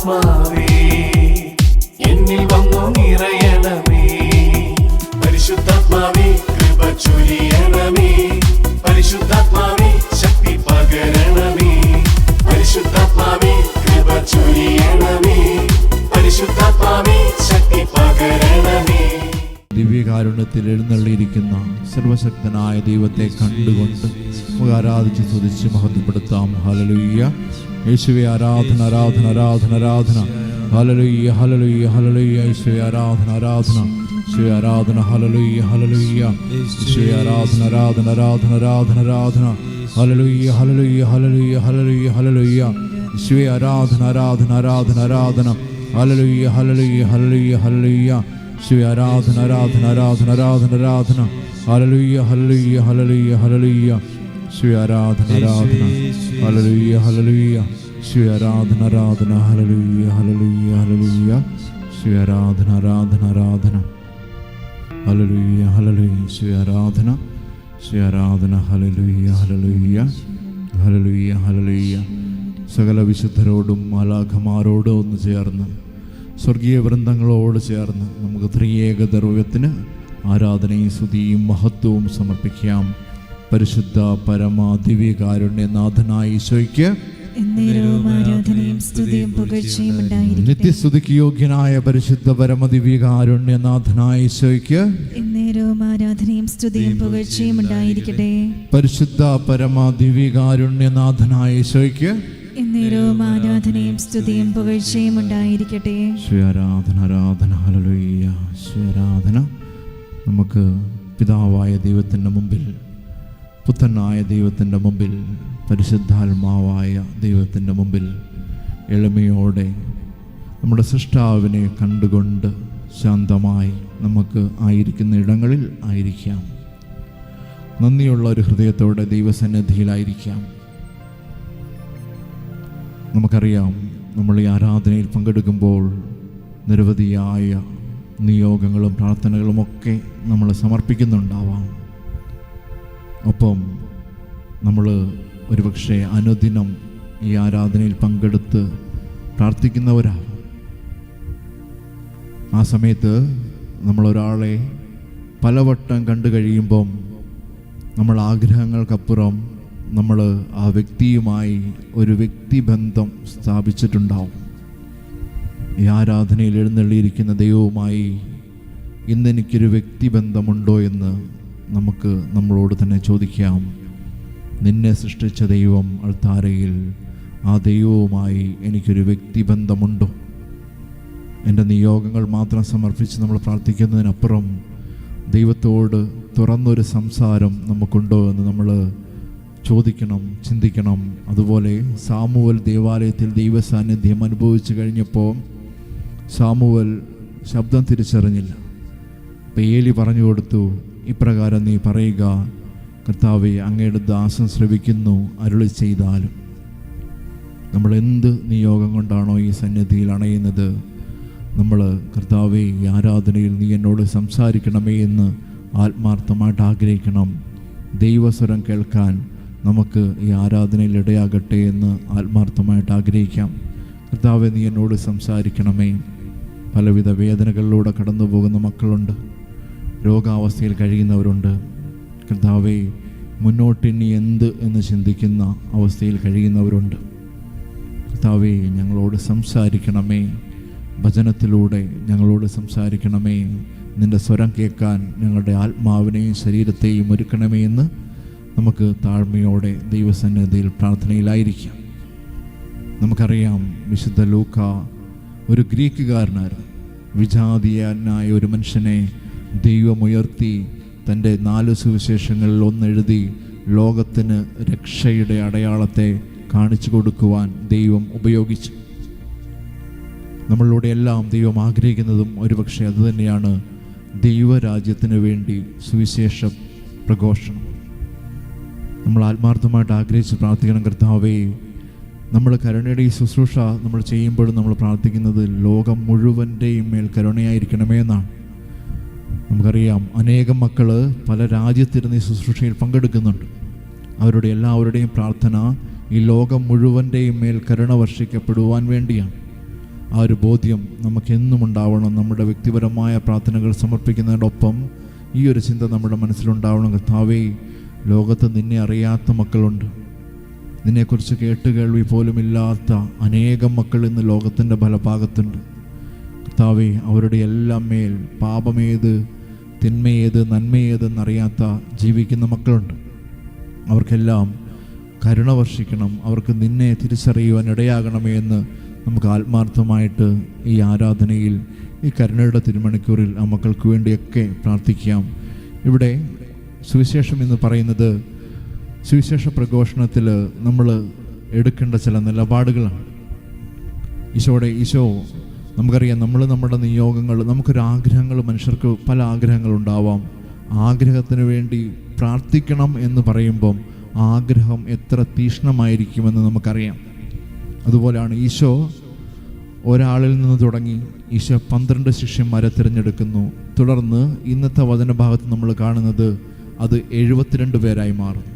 പരിശുദ്ധാത്മാവേ എന്നിൽ വന്നു നിറയണമേ. പരിശുദ്ധാത്മാവേ കൃപ ചൊരിയണമേ. പരിശുദ്ധാത്മാവേ ശക്തി പകരണമേ. പരിശുദ്ധാത്മാവേ കൃപ ചൊരിയണമേ. പരിശുദ്ധാത്മാവേ ശക്തി പകരണമേ. ദിവ്യകാരുണ്യത്തിൽ എഴുന്നള്ളിയിരിക്കുന്ന സർവശക്തനായ ദൈവത്തെ കണ്ടുകൊണ്ട് നമുക്ക് ആരാധിച്ച് സ്തുതിച്ച് മഹത്വപ്പെടുത്താം. ഹല്ലേലൂയ. യേശുവേ ആരാധന ആരാധന ആരാധന ആരാധന. Hallelujah hallelujah hallelujah. യേശുവേ ആരാധന ആരാധന യേശുവേ ആരാധന. Hallelujah hallelujah. യേശുവേ ആരാധന ആരാധന ആരാധന ആരാധന ആരാധന. Hallelujah hallelujah hallelujah hallelujah hallelujah. യേശുവേ ആരാധന ആരാധന ആരാധന ആരാധന. Hallelujah hallelujah hallelujah hallelujah. യേശുവേ ആരാധന ആരാധന ആരാധന ആരാധന ആരാധന. Hallelujah hallelujah hallelujah hallelujah. യേശുവേ ആരാധന ആരാധന. Hallelujah hallelujah. യേശുവേ ആരാധന ആരാധന. Hallelujah hallelujah hallelujah. യേശുവേ ആരാധന ആരാധന ആരാധന. Hallelujah hallelujah. യേശുവേ ആരാധന യേശുവേ ആരാധന. Hallelujah hallelujah hallelujah hallelujah. സകല വിശുദ്ധരോടും മാലാഖമാരോടും ഒന്ന് ചേർന്ന് സ്വർഗീയ വൃന്ദങ്ങളോട് ചേർന്ന് നമുക്ക് ത്രിയേക ദൈവത്തിന് ആരാധനയും സ്തുതിയും മഹത്വവും സമർപ്പിക്കാം. പരിശുദ്ധ പരമ ദിവ്യകാരുണ്യനാഥനായ ഈശോയ്ക്ക് നിത്യസ്തുതിക്ക് യോഗ്യനായ പരിശുദ്ധ പരമ ദിവ്യകാരുണ്യനാഥനായ ഈശോയ്ക്ക് ആരാധനയും സ്തുതിയും പുകഴ്ചയും ഉണ്ടായിരിക്കട്ടെ. പരിശുദ്ധ പരമ ദിവ്യകാരുണ്യനാഥനായ ഈശോയ്ക്ക് ആരാധനയും സ്തുതിയും പുകഴ്ചയും ഉണ്ടായിരിക്കട്ടെ. ആരാധന ആരാധന. ഹല്ലേലൂയ. ആരാധന. നമുക്ക് പിതാവായ ദൈവത്തിൻ്റെ മുമ്പിൽ, പുത്രനായ ദൈവത്തിൻ്റെ മുമ്പിൽ, പരിശുദ്ധാത്മാവായ ദൈവത്തിൻ്റെ മുമ്പിൽ എളിമയോടെ നമ്മുടെ സൃഷ്ടാവിനെ കണ്ടുകൊണ്ട് ശാന്തമായി നമുക്ക് ആയിരിക്കുന്ന ഇടങ്ങളിൽ ആയിരിക്കാം. നന്ദിയുള്ള ഒരു ഹൃദയത്തോടെ ദൈവസന്നിധിയിലായിരിക്കാം. നമുക്കറിയാം, നമ്മൾ ഈ ആരാധനയിൽ പങ്കെടുക്കുമ്പോൾ നിരവധിയായ നിയോഗങ്ങളും പ്രാർത്ഥനകളുമൊക്കെ നമ്മൾ സമർപ്പിക്കുന്നുണ്ടാവാം. ഒപ്പം നമ്മൾ ഒരുപക്ഷെ അനുദിനം ഈ ആരാധനയിൽ പങ്കെടുത്ത് പ്രാർത്ഥിക്കുന്നവരാകും. ആ സമയത്ത് നമ്മളൊരാളെ പലവട്ടം കണ്ടു കഴിയുമ്പം നമ്മൾ ആഗ്രഹങ്ങൾക്കപ്പുറം നമ്മൾ ആ വ്യക്തിയുമായി ഒരു വ്യക്തിബന്ധം സ്ഥാപിച്ചിട്ടുണ്ടാവും. ഈ ആരാധനയിൽ എഴുന്നള്ളിയിരിക്കുന്ന ദൈവവുമായി ഇന്നെനിക്കൊരു വ്യക്തിബന്ധമുണ്ടോ എന്ന് നമുക്ക് നമ്മളോട് തന്നെ ചോദിക്കാം. നിന്നെ സൃഷ്ടിച്ച ദൈവം അൾത്താരയിൽ, ആ ദൈവവുമായി എനിക്കൊരു വ്യക്തിബന്ധമുണ്ടോ? എൻ്റെ നിയോഗങ്ങൾ മാത്രം സമർപ്പിച്ച് നമ്മൾ പ്രാർത്ഥിക്കുന്നതിനപ്പുറം ദൈവത്തോട് തുറന്നൊരു സംസാരം നമുക്കുണ്ടോ എന്ന് നമ്മൾ ചോദിക്കണം, ചിന്തിക്കണം. അതുപോലെ സാമുവൽ ദേവാലയത്തിൽ ദൈവസാന്നിധ്യം അനുഭവിച്ചു കഴിഞ്ഞപ്പോൾ സാമുവൽ ശബ്ദം തിരിച്ചറിഞ്ഞില്ല. അപ്പം ഏലി പറഞ്ഞു കൊടുത്തു, ഇപ്രകാരം നീ പറയുക, കർത്താവേ അങ്ങയുടെ ദാസൻ ശ്രവിക്കുന്നു, അരുളി ചെയ്താലും. നമ്മൾ എന്ത് നിയോഗം കൊണ്ടാണോ ഈ സന്നിധിയിൽ അണയുന്നത്, നമ്മൾ കർത്താവേ ഈ ആരാധനയിൽ നീ എന്നോട് സംസാരിക്കണമേ എന്ന് ആത്മാർത്ഥമായിട്ട് ആഗ്രഹിക്കണം. ദൈവസ്വരം കേൾക്കാൻ നമുക്ക് ഈ ആരാധനയിൽ ഇടയാകട്ടെ എന്ന് ആത്മാർത്ഥമായിട്ട് ആഗ്രഹിക്കാം. കർത്താവേ നീ എന്നോട് സംസാരിക്കണമേ. പലവിധ വേദനകളിലൂടെ കടന്നു പോകുന്ന മക്കളുണ്ട്, രോഗാവസ്ഥയിൽ കഴിയുന്നവരുണ്ട്. കർത്താവേ മുന്നോട്ടിനി എന്ത് എന്ന് ചിന്തിക്കുന്ന അവസ്ഥയിൽ കഴിയുന്നവരുണ്ട്. കർത്താവേ ഞങ്ങളോട് സംസാരിക്കണമേ, വചനത്തിലൂടെ ഞങ്ങളോട് സംസാരിക്കണമേ. നിൻ്റെ സ്വരം കേൾക്കാൻ ഞങ്ങളുടെ ആത്മാവിനെയും ശരീരത്തെയും ഒരുക്കണമേ എന്ന് നമുക്ക് താഴ്മയോടെ ദൈവസന്നിധിയിൽ പ്രാർത്ഥനയിലായിരിക്കാം. നമുക്കറിയാം, വിശുദ്ധ ലൂക്ക ഒരു ഗ്രീക്കുകാരനായിരുന്നു. വിജാതീയനായ ഒരു മനുഷ്യനെ ദൈവമുയർത്തി തൻ്റെ 4 സുവിശേഷങ്ങളിൽ ഒന്നെഴുതി ലോകത്തിന് രക്ഷയുടെ അടയാളത്തെ കാണിച്ചു കൊടുക്കുവാൻ ദൈവം ഉപയോഗിച്ചു. നമ്മളിലൂടെ എല്ലാം ദൈവം ആഗ്രഹിക്കുന്നതും ഒരുപക്ഷെ അതുതന്നെയാണ്, ദൈവരാജ്യത്തിന് വേണ്ടി സുവിശേഷ പ്രഘോഷണം. നമ്മൾ ആത്മാർത്ഥമായിട്ട് ആഗ്രഹിച്ച് പ്രാർത്ഥിക്കണം. കർത്താവേ, നമ്മൾ കരുണയുടെ ഈ ശുശ്രൂഷ നമ്മൾ ചെയ്യുമ്പോഴും നമ്മൾ പ്രാർത്ഥിക്കുന്നത് ലോകം മുഴുവൻ്റെയും മേൽ കരുണയായിരിക്കണമേ എന്നാണ്. നമുക്കറിയാം, അനേകം മക്കൾ പല രാജ്യത്തിരുന്ന് ഈ ശുശ്രൂഷയിൽ പങ്കെടുക്കുന്നുണ്ട്. അവരുടെ എല്ലാവരുടെയും പ്രാർത്ഥന ഈ ലോകം മുഴുവൻ്റെയും മേൽ കരുണ വർഷിക്കപ്പെടുവാൻ വേണ്ടിയാണ്. ആ ഒരു ബോധ്യം നമുക്കെന്നും ഉണ്ടാവണം. നമ്മുടെ വ്യക്തിപരമായ പ്രാർത്ഥനകൾ സമർപ്പിക്കുന്നതിനോടൊപ്പം ഈ ഒരു ചിന്ത നമ്മുടെ മനസ്സിലുണ്ടാവണം. കർത്താവേ, ലോകത്ത് നിന്നെ അറിയാത്ത മക്കളുണ്ട്. നിന്നെക്കുറിച്ച് കേട്ടുകേൾവി പോലുമില്ലാത്ത അനേകം മക്കൾ ഇന്ന് ലോകത്തിൻ്റെ ഫലഭാഗത്തുണ്ട്. കർത്താവേ, അവരുടെ എല്ലാം മേൽ പാപമേത്, തിന്മയേത്, നന്മയേതെന്നറിയാത്ത ജീവിക്കുന്ന മക്കളുണ്ട്. അവർക്കെല്ലാം കരുണ വർഷിക്കണം. അവർക്ക് നിന്നെ തിരിച്ചറിയുവാൻ ഇടയാകണമേ എന്ന് നമുക്ക് ആത്മാർത്ഥമായിട്ട് ഈ ആരാധനയിൽ, ഈ കരുണയുടെ തിരുമണിക്കൂറിൽ ആ മക്കൾക്ക് വേണ്ടിയൊക്കെ പ്രാർത്ഥിക്കാം. ഇവിടെ സുവിശേഷം എന്ന് പറയുന്നത്, സുവിശേഷ പ്രഘോഷണത്തിൽ നമ്മൾ എടുക്കേണ്ട ചില നിലപാടുകളാണ്. ഈശോ നമുക്കറിയാം, നമ്മുടെ നിയോഗങ്ങൾ, നമുക്കൊരാഗ്രഹങ്ങൾ, മനുഷ്യർക്ക് പല ആഗ്രഹങ്ങളുണ്ടാവാം. ആഗ്രഹത്തിന് വേണ്ടി പ്രാർത്ഥിക്കണം എന്ന് പറയുമ്പം ആഗ്രഹം എത്ര തീക്ഷ്ണമായിരിക്കുമെന്ന് നമുക്കറിയാം. അതുപോലെയാണ് ഈശോ ഒരാളിൽ നിന്ന് തുടങ്ങി ഈശോ 12 ശിഷ്യന്മാരെ തിരഞ്ഞെടുക്കുന്നു. തുടർന്ന് ഇന്നത്തെ വചനഭാഗത്ത് നമ്മൾ കാണുന്നത് അത് 72 പേരായി മാറും.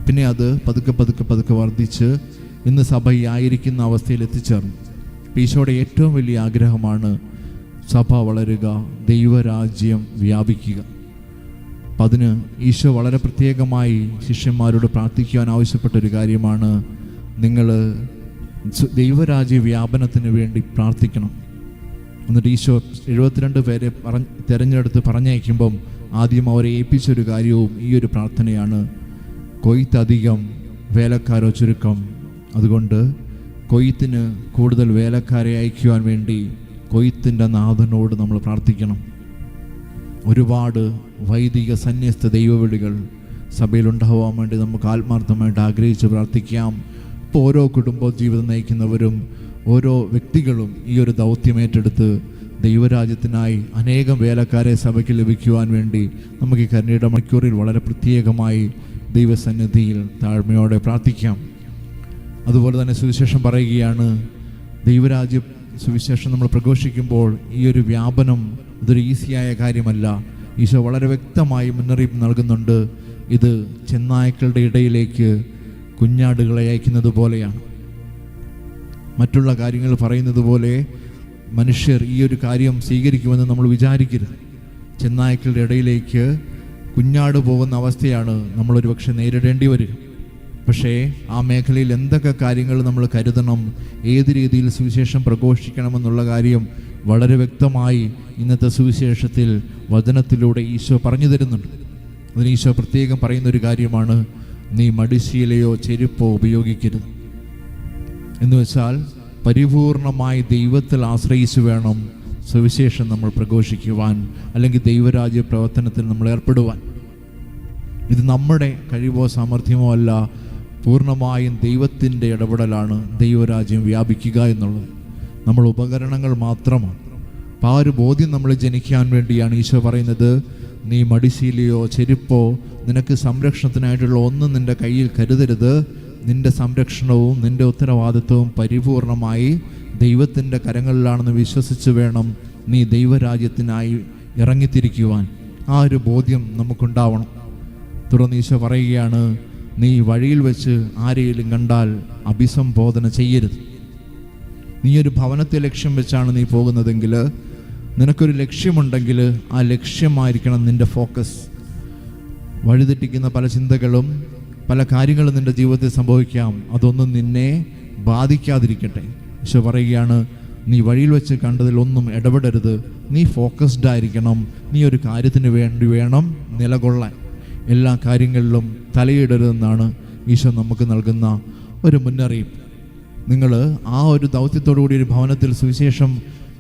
പിന്നെ അത് പതുക്കെ വർദ്ധിച്ച് ഇന്ന് സഭ ആയിരിക്കുന്ന അവസ്ഥയിൽ എത്തിച്ചേർന്നു. ഈശോയുടെ ഏറ്റവും വലിയ ആഗ്രഹമാണ് സഭ വളരുക, ദൈവരാജ്യം വ്യാപിക്കുക. അപ്പം അതിന് ഈശോ വളരെ പ്രത്യേകമായി ശിഷ്യന്മാരോട് പ്രാർത്ഥിക്കുവാൻ ആവശ്യപ്പെട്ടൊരു കാര്യമാണ്, നിങ്ങൾ ദൈവരാജ്യ വ്യാപനത്തിന് വേണ്ടി പ്രാർത്ഥിക്കണം. എന്നിട്ട് ഈശോ 72 പേരെ തിരഞ്ഞെടുത്ത് പറഞ്ഞയക്കുമ്പം ആദ്യം അവരെ ഏൽപ്പിച്ചൊരു കാര്യവും ഈ ഒരു പ്രാർത്ഥനയാണ്, കൊയ്ത്തധികം വേലക്കാരോ ചുരുക്കം. അതുകൊണ്ട് കൊയ്ത്തിന് കൂടുതൽ വേലക്കാരെ അയക്കുവാൻ വേണ്ടി കൊയ്ത്തിൻ്റെ നാഥനോട് നമ്മൾ പ്രാർത്ഥിക്കണം. ഒരുപാട് വൈദിക സന്യസ്ത ദൈവവിളികൾ സഭയിലുണ്ടാവാൻ വേണ്ടി നമുക്ക് ആത്മാർത്ഥമായിട്ട് ആഗ്രഹിച്ച് പ്രാർത്ഥിക്കാം. ഇപ്പോൾ ഓരോ കുടുംബ ജീവിതം നയിക്കുന്നവരും ഓരോ വ്യക്തികളും ഈ ഒരു ദൗത്യം ഏറ്റെടുത്ത് ദൈവരാജ്യത്തിനായി അനേകം വേലക്കാരെ സഭയ്ക്ക് ലഭിക്കുവാൻ വേണ്ടി നമുക്ക് ഈ കരുണയുടെ മണിക്കൂറിൽ വളരെ പ്രത്യേകമായി ദൈവസന്നിധിയിൽ താഴ്മയോടെ പ്രാർത്ഥിക്കാം. അതുപോലെ തന്നെ സുവിശേഷം പറയുകയാണ്, ദൈവരാജ്യ സുവിശേഷം നമ്മൾ പ്രഘോഷിക്കുമ്പോൾ ഈ ഒരു വ്യാപനം ഇതൊരു ഈസിയായ കാര്യമല്ല. ഈശോ വളരെ വ്യക്തമായി മുന്നറിയിപ്പ് നൽകുന്നുണ്ട്. ഇത് ചെന്നായ്ക്കളുടെ ഇടയിലേക്ക് കുഞ്ഞാടുകളെ അയക്കുന്നത് പോലെയാണ്. മറ്റുള്ള കാര്യങ്ങൾ പറയുന്നത് പോലെ മനുഷ്യർ ഈ ഒരു കാര്യം സ്വീകരിക്കുമെന്ന് നമ്മൾ വിചാരിക്കരുത്. ചെന്നായ്ക്കളുടെ ഇടയിലേക്ക് കുഞ്ഞാട് പോകുന്ന അവസ്ഥയാണ് നമ്മളൊരു പക്ഷെ നേരിടേണ്ടി വരിക. പക്ഷേ ആ മേഖലയിൽ എന്തൊക്കെ കാര്യങ്ങൾ നമ്മൾ കരുതണം, ഏത് രീതിയിൽ സുവിശേഷം പ്രഘോഷിക്കണമെന്നുള്ള കാര്യം വളരെ വ്യക്തമായി ഇന്നത്തെ സുവിശേഷത്തിൽ വചനത്തിലൂടെ ഈശോ പറഞ്ഞു തരുന്നുണ്ട്. അതിന് ഈശോ പ്രത്യേകം പറയുന്നൊരു കാര്യമാണ്, നീ മടിശീലയോ ചെരുപ്പോ ഉപയോഗിക്കരുത്. എന്ന് വെച്ചാൽ പരിപൂർണമായി ദൈവത്തിൽ ആശ്രയിച്ചു വേണം സുവിശേഷം നമ്മൾ പ്രഘോഷിക്കുവാൻ, അല്ലെങ്കിൽ ദൈവരാജ്യ പ്രവർത്തനത്തിൽ നമ്മൾ ഏർപ്പെടുവാൻ. ഇത് നമ്മുടെ കഴിവോ സാമർഥ്യമോ അല്ല, പൂർണ്ണമായും ദൈവത്തിൻ്റെ ഇടപെടലാണ് ദൈവരാജ്യം വ്യാപിക്കുക എന്നുള്ളത്. നമ്മൾ ഉപകരണങ്ങൾ മാത്രമാണ്. അപ്പോൾ ആ ഒരു ബോധ്യം നമ്മൾ ജനിക്കാൻ വേണ്ടിയാണ് ഈശോ പറയുന്നത്, നീ മടിശീലയോ ചെരുപ്പോ, നിനക്ക് സംരക്ഷണത്തിനായിട്ടുള്ള ഒന്നും നിൻ്റെ കയ്യിൽ കരുതരുത്. നിൻ്റെ സംരക്ഷണവും നിൻ്റെ ഉത്തരവാദിത്വവും പരിപൂർണമായി ദൈവത്തിൻ്റെ കരങ്ങളിലാണെന്ന് വിശ്വസിച്ച് വേണം നീ ദൈവരാജ്യത്തിനായി ഇറങ്ങിത്തിരിക്കുവാൻ. ആ ഒരു ബോധ്യം നമുക്കുണ്ടാവണം. തുടർന്ന് ഈശോ പറയുകയാണ്, നീ വഴിയിൽ വെച്ച് ആരെയും കണ്ടാൽ അഭിസംബോധന ചെയ്യരുത്. നീ ഒരു ഭവനത്തെ ലക്ഷ്യം വെച്ചാണ് നീ പോകുന്നതെങ്കിൽ, നിനക്കൊരു ലക്ഷ്യമുണ്ടെങ്കിൽ ആ ലക്ഷ്യമായിരിക്കണം നിൻ്റെ ഫോക്കസ്. വഴിതെറ്റിക്കുന്ന പല ചിന്തകളും പല കാര്യങ്ങളും നിൻ്റെ ജീവിതത്തിൽ സംഭവിക്കാം, അതൊന്നും നിന്നെ ബാധിക്കാതിരിക്കട്ടെ. ഈശോ പറയുകയാണ്, നീ വഴിയിൽ വെച്ച് കണ്ടതിലൊന്നും ഇടപെടരുത്. നീ ഫോക്കസ്ഡ് ആയിരിക്കണം. നീ ഒരു കാര്യത്തിന് വേണ്ടി വേണം നിലകൊള്ളാൻ. എല്ലാ കാര്യങ്ങളിലും തലയിടരുതെന്നാണ് ഈശോ നമുക്ക് നൽകുന്ന ഒരു മുന്നറിയിപ്പ്. നിങ്ങൾ ആ ഒരു ദൗത്യത്തോടു കൂടി ഒരു ഭവനത്തിൽ സുവിശേഷം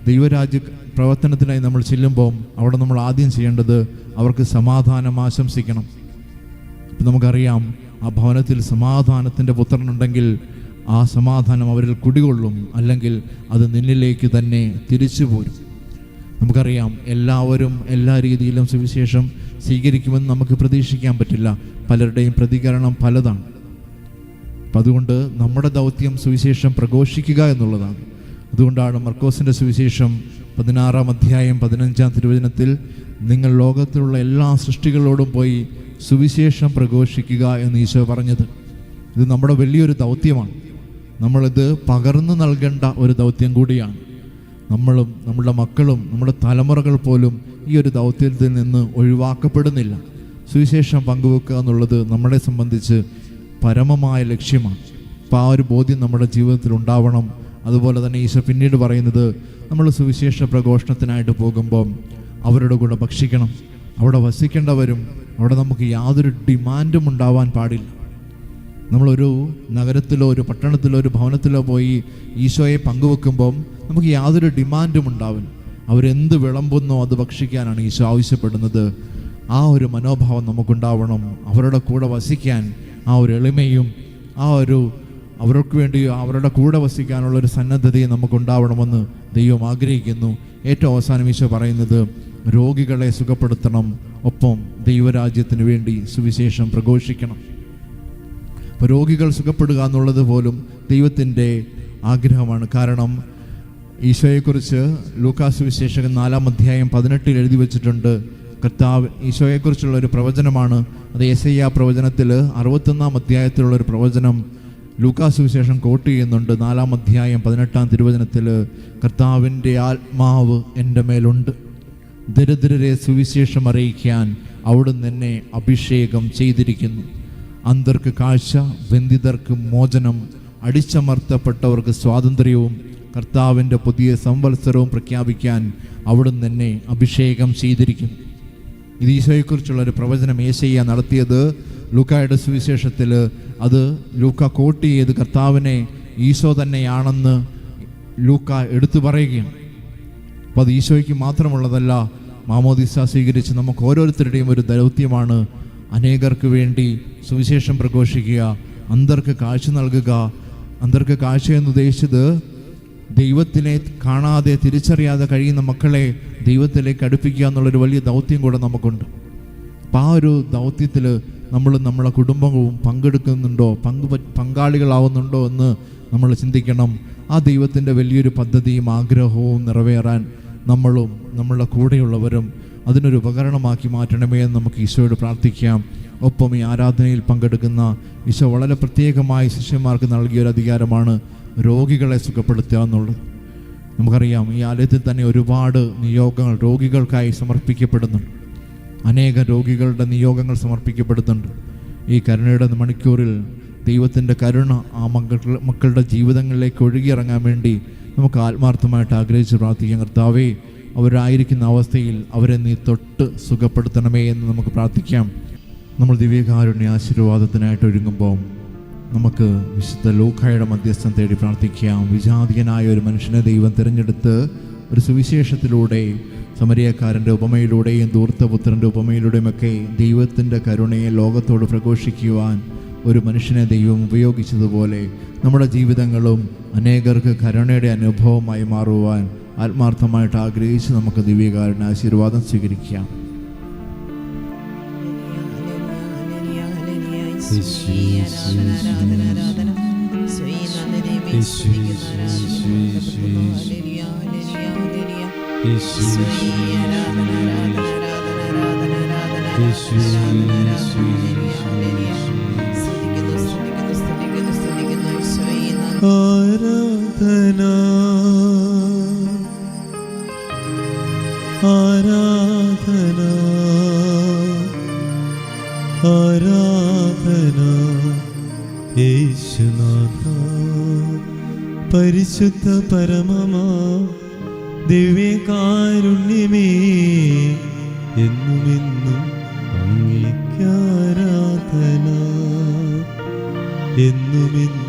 ദൈവരാജ്യ പ്രവർത്തനത്തിനായി നമ്മൾ ചെല്ലുമ്പോൾ അവിടെ നമ്മൾ ആദ്യം ചെയ്യേണ്ടത് അവർക്ക് സമാധാനം ആശംസിക്കണം. ഇപ്പം നമുക്കറിയാം, ആ ഭവനത്തിൽ സമാധാനത്തിൻ്റെ പുത്രനുണ്ടെങ്കിൽ ആ സമാധാനം അവരിൽ കുടികൊള്ളും, അല്ലെങ്കിൽ അത് നിന്നിലേക്ക് തന്നെ തിരിച്ചു പോരും. നമുക്കറിയാം, എല്ലാവരും എല്ലാ രീതിയിലും സുവിശേഷം സ്വീകരിക്കുമെന്ന് നമുക്ക് പ്രതീക്ഷിക്കാൻ പറ്റില്ല. പലരുടെയും പ്രതികരണം പലതാണ്. അപ്പം അതുകൊണ്ട് നമ്മുടെ ദൗത്യം സുവിശേഷം പ്രഘോഷിക്കുക എന്നുള്ളതാണ്. അതുകൊണ്ടാണ് മർക്കോസിൻ്റെ സുവിശേഷം 16-ാം അധ്യായം 15-ാം തിരുവചനത്തിൽ, നിങ്ങൾ ലോകത്തിലുള്ള എല്ലാ സൃഷ്ടികളോടും പോയി സുവിശേഷം പ്രഘോഷിക്കുക എന്ന് ഈശോ പറഞ്ഞത്. ഇത് നമ്മുടെ വലിയൊരു ദൗത്യമാണ്. നമ്മളിത് പകർന്നു നൽകേണ്ട ഒരു ദൗത്യം കൂടിയാണ്. നമ്മളും നമ്മുടെ മക്കളും നമ്മുടെ തലമുറകൾ പോലും ഈ ഒരു ദൗത്യത്തിൽ നിന്ന് ഒഴിവാക്കപ്പെടുന്നില്ല. സുവിശേഷം പങ്കുവെക്കുക എന്നുള്ളത് നമ്മളെ സംബന്ധിച്ച് പരമമായ ലക്ഷ്യമാണ്. അപ്പോൾ ആ ഒരു ബോധ്യം നമ്മുടെ ജീവിതത്തിൽ ഉണ്ടാവണം. അതുപോലെ തന്നെ ഈശോ പിന്നീട് പറയുന്നത്, നമ്മൾ സുവിശേഷ പ്രഘോഷണത്തിനായിട്ട് പോകുമ്പം അവരുടെ കൂടെ ഭക്ഷിക്കണം, അവിടെ വസിക്കേണ്ടവരും അവിടെ നമുക്ക് യാതൊരു ഡിമാൻഡും ഉണ്ടാവാൻ പാടില്ല. നമ്മളൊരു നഗരത്തിലോ ഒരു പട്ടണത്തിലോ ഒരു ഭവനത്തിലോ പോയി ഈശോയെ പങ്കുവെക്കുമ്പം നമുക്ക് യാതൊരു ഡിമാൻഡും ഉണ്ടാവില്ല. അവരെന്ത് വിളമ്പുന്നോ അത് ഭക്ഷിക്കാനാണ് ഈശോ ആവശ്യപ്പെടുന്നത്. ആ ഒരു മനോഭാവം നമുക്കുണ്ടാവണം. അവരുടെ കൂടെ വസിക്കാൻ ആ ഒരു എളിമയും അവർക്ക് വേണ്ടി അവരുടെ കൂടെ വസിക്കാനുള്ളൊരു സന്നദ്ധതയും നമുക്കുണ്ടാവണമെന്ന് ദൈവം ആഗ്രഹിക്കുന്നു. ഏറ്റവും അവസാനം ഈശോ പറയുന്നത്, രോഗികളെ സുഖപ്പെടുത്തണം, ഒപ്പം ദൈവരാജ്യത്തിന് വേണ്ടി സുവിശേഷം പ്രഘോഷിക്കണം. അപ്പോൾ രോഗികൾ സുഖപ്പെടുക എന്നുള്ളത് പോലും ദൈവത്തിൻ്റെ ആഗ്രഹമാണ്. കാരണം ഈശോയെക്കുറിച്ച് ലൂക്കാസ് സുവിശേഷകൻ 4-ാം അധ്യായം 18 എഴുതി വെച്ചിട്ടുണ്ട്. കർത്താവ് ഈശോയെക്കുറിച്ചുള്ള ഒരു പ്രവചനമാണ് അത്. യെശയ്യാ പ്രവചനത്തിൽ 61-ാം അധ്യായത്തിലുള്ളൊരു പ്രവചനം ലൂക്കാസ് സുവിശേഷം കോട്ട് ചെയ്യുന്നുണ്ട്. 4-ാം അധ്യായം 18-ാം തിരുവചനത്തിൽ, കർത്താവിൻ്റെ ആത്മാവ് എൻ്റെ മേലുണ്ട്, ദരിദ്രരെ സുവിശേഷം അറിയിക്കാൻ അവിടുന്ന് എന്നെ അഭിഷേകം ചെയ്തിരിക്കുന്നു. അന്ധർക്ക് കാഴ്ച, ബന്ധിതർക്ക് മോചനം, അടിച്ചമർത്തപ്പെട്ടവർക്ക് സ്വാതന്ത്ര്യവും കർത്താവിൻ്റെ പുതിയ സംവത്സരവും പ്രഖ്യാപിക്കാൻ അവിടുന്ന് എന്നെ അഭിഷേകം ചെയ്തിരിക്കുന്നു. ഇത് ഈശോയെക്കുറിച്ചുള്ളൊരു പ്രവചനം യെശയ്യാ നടത്തിയത് ലൂക്കായുടെ സുവിശേഷത്തിൽ. അത് ലൂക്ക കോട്ട് ചെയ്ത് കർത്താവിനെ ഈശോ തന്നെയാണെന്ന് ലൂക്ക എടുത്തു പറയുകയാണ്. അപ്പോൾ അത് ഈശോയ്ക്ക് മാത്രമുള്ളതല്ല, മാമോദിസ സ്വീകരിച്ച് നമുക്ക് ഓരോരുത്തരുടെയും ഒരു ദൗത്യമാണ്. അനേകർക്ക് വേണ്ടി സുവിശേഷം പ്രഘോഷിക്കുക, അന്ധർക്ക് കാഴ്ച നൽകുക. അന്ധർക്ക് കാഴ്ച എന്നുദ്ദേശിച്ചത് ദൈവത്തിനെ കാണാതെ തിരിച്ചറിയാതെ കഴിയുന്ന മക്കളെ ദൈവത്തിലേക്ക് അടുപ്പിക്കുക എന്നുള്ളൊരു വലിയ ദൗത്യം കൂടെ നമുക്കുണ്ട്. അപ്പം ആ ഒരു ദൗത്യത്തിൽ നമ്മളെ കുടുംബവും പങ്കെടുക്കുന്നുണ്ടോ, പങ്കാളികളാവുന്നുണ്ടോ എന്ന് നമ്മൾ ചിന്തിക്കണം. ആ ദൈവത്തിൻ്റെ വലിയൊരു പദ്ധതിയും ആഗ്രഹവും നിറവേറാൻ നമ്മളും നമ്മളുടെ കൂടെയുള്ളവരും അതിനൊരു ഉപകരണമാക്കി മാറ്റണമേ എന്ന് നമുക്ക് ഈശോയോട് പ്രാർത്ഥിക്കാം. ഒപ്പം ഈ ആരാധനയിൽ പങ്കെടുക്കുന്ന ഈശോ വളരെ പ്രത്യേകമായി ശിഷ്യന്മാർക്ക് നൽകിയൊരു അധികാരമാണ് രോഗികളെ സുഖപ്പെടുത്തുക എന്നുള്ളത്. നമുക്കറിയാം, ഈ ആലയത്തിൽ തന്നെ ഒരുപാട് നിയോഗങ്ങൾ രോഗികൾക്കായി സമർപ്പിക്കപ്പെടുന്നുണ്ട്. അനേക രോഗികളുടെ നിയോഗങ്ങൾ സമർപ്പിക്കപ്പെടുന്നുണ്ട്. ഈ കരുണയുടെ മണിക്കൂറിൽ ദൈവത്തിൻ്റെ കരുണ ആ മക്കളുടെ ജീവിതങ്ങളിലേക്ക് ഒഴുകിയിറങ്ങാൻ വേണ്ടി നമുക്ക് ആത്മാർത്ഥമായിട്ട് ആഗ്രഹിച്ച് പ്രാർത്ഥിക്കാം. കർത്താവേ, അവരായിരിക്കുന്ന അവസ്ഥയിൽ അവരെ നീ തൊട്ട് സുഖപ്പെടുത്തണമേ എന്ന് നമുക്ക് പ്രാർത്ഥിക്കാം. നമ്മൾ ദിവ്യകാരുണ്യ ആശീർവാദത്തിനായിട്ട് ഒരുങ്ങുമ്പോൾ നമുക്ക് വിശുദ്ധ ലൂക്കായുടെ മധ്യസ്ഥം തേടി പ്രാർത്ഥിക്കാം. വിജാതീയനായ ഒരു മനുഷ്യനെ ദൈവം തിരഞ്ഞെടുത്ത് ഒരു സുവിശേഷത്തിലൂടെ, സമരിയക്കാരൻ്റെ ഉപമയിലൂടെയും ധൂർത്തപുത്രൻ്റെ ഉപമയിലൂടെയുമൊക്കെ ദൈവത്തിൻ്റെ കരുണയെ ലോകത്തോട് പ്രഘോഷിക്കുവാൻ ഒരു മനുഷ്യനെ ദൈവം ഉപയോഗിച്ചതുപോലെ നമ്മുടെ ജീവിതങ്ങളും അനേകർക്ക് കരുണയുടെ അനുഭവമായി മാറുവാൻ ആത്മാർത്ഥമായിട്ട് ആഗ്രഹിച്ച് നമുക്ക് ദിവ്യകാരുണ്യ ആശീർവാദം സ്വീകരിക്കാം. ആരാധന ആരാധന ആരാധന യേശുനാഥ, പരിശുദ്ധ പരമമാ ദിവ്യകാരുണ്യമേ, എന്നുമെന്നും അങ്ങേയ്ക്കാരാധന, എന്നുമെന്നും